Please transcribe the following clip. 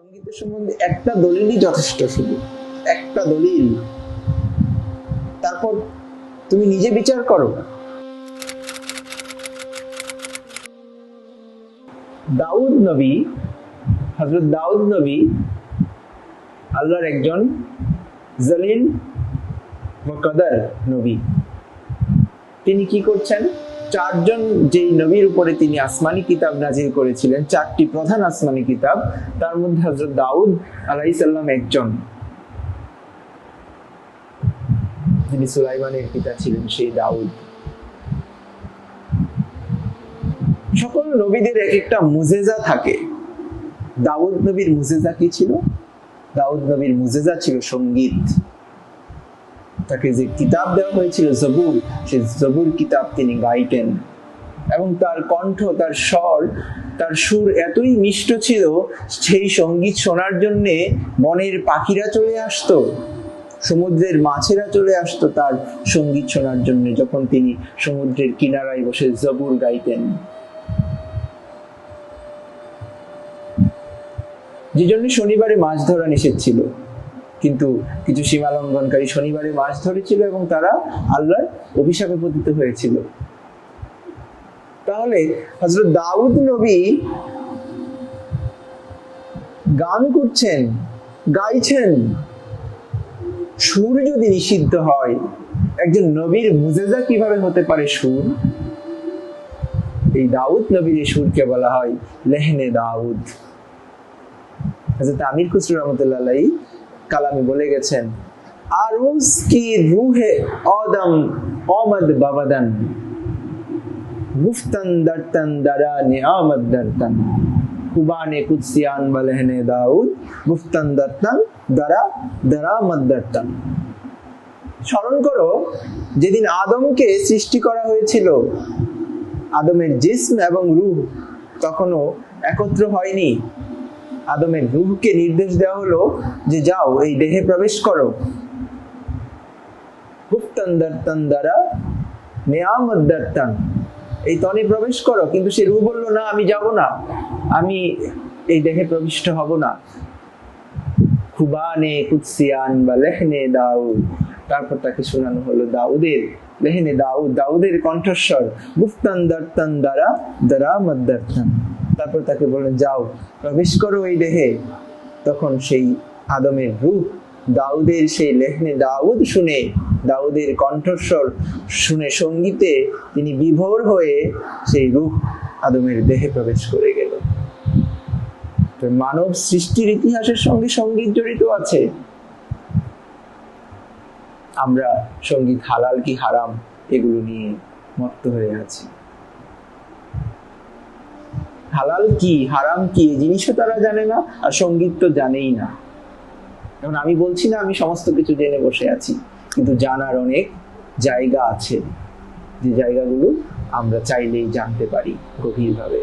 সঙ্গীতের সম্বন্ধে একটা দলিলই যথেষ্ট, শুধু একটা দলিল। তারপর তুমি নিজে বিচার করো। দাউদ নবী, হযরত দাউদ নবী আল্লাহর একজন জলিল মুকদ্দার নবী। তিনি কি করছেন, চারজন যেই নবীর উপরে তিনি আসমানি কিতাব নাজিল করেছিলেন, চারটি প্রধান আসমানি কিতাব, তার মধ্যে হযরত দাউদ আলাইহিস সালাম একজন। তিনি সুলাইমানের পিতা ছিলেন, সেই দাউদ। সকল নবীদের এক একটা মুজেজা থাকে। দাউদ নবীর মুজেজা কি ছিল? দাউদ নবীর মুজেজা ছিল সঙ্গীত। তাকে যে কিতাব দেওয়া হয়েছিল জবুর, সেই জবুর কিতাব তিনি গাইতেন, এবং তার কণ্ঠ, তার স্বর, তার সুর এতই মিষ্ট ছিল, সেই সঙ্গীত শোনার জন্য বনের পাখিরা চলে আসতো, সমুদ্রের মাছেরা চলে আসতো তার সঙ্গীত শোনার জন্য, যখন তিনি সমুদ্রের কিনারায় বসে জবুর গাইতেন। যে জন্য শনিবারে মাছ ধরা নিষেধ ছিল, কিন্তু কিছু সীমা লঙ্ঘনকারী শনিবারে মাছ ধরেছিল এবং তারা আল্লাহর অভিশাপে পতিত হয়েছিল। তাহলে হযরত দাউদ নবী গান করছেন, গাইছেন। সুর যদি নিষিদ্ধ হয়, একজন নবীর মুজেজা কিভাবে হতে পারে সুর? এই দাউদ নবীর এই সুরকে বলা হয় লেহনে দাউদ। হযরত আমির খুসরো রহমাতুল্লাহ আলাইহি কালামে বলে গেছেন, আরুজ কি রূহে আদম আমদ বাবাদান গুফতান দারতান দারা নিয়ামত দারতান কুবানে কুদসিয়ান বলেহনে দাউদ গুফতান দারতান দারা দারামত দারতান। স্মরণ করো, যেদিন আদমকে সৃষ্টি করা হয়েছিল, আদমের জিসম এবং রূহ তখনও একত্র হয়নি। আদমের রূহকে নির্দেশ দেওয়া হলো যে যাও এই দেহে প্রবেশ করো, গুফতান দারতান দারা নিয়ামত দারতান, এই তনে প্রবেশ করো। কিন্তু সে রূহ বলল, না, আমি যাব না, আমি এই দেহে প্রবিষ্ট হব না। খুবানে কুদসিয়ান বা লেহনে দাউদ, তারপর তাকে শোনানো হলো দাউদের লেহনে দাউদ, দাউদের কণ্ঠস্বর, গুফতান দারতান দারা দারামত দারতান। তারপর তাকে বললেন, যাও প্রবেশ করো এই দেহে। তখন সেই আদমের রূহ দাউদের সেই লেহনে দাউদ শুনে, দাউদের কণ্ঠস্বর শুনে সঙ্গীতে তিনি বিভোর হয়ে সেই রূহ আদমের দেহে প্রবেশ করে গেল। মানব সৃষ্টির ইতিহাসের সঙ্গে সঙ্গীত জড়িত আছে। আমরা সঙ্গীত হালাল কি হারাম এগুলো নিয়ে মত্ত হয়ে আছি। হালাল কি হারাম কি এই জিনিসও তারা জানে না, আর সঙ্গীত তো জানেই না। এখন আমি বলছি না আমি সমস্ত কিছু জেনে বসে আছি, কিন্তু জানার অনেক জায়গা আছে, যে জায়গাগুলো আমরা চাইলেই জানতে পারি গভীরভাবে।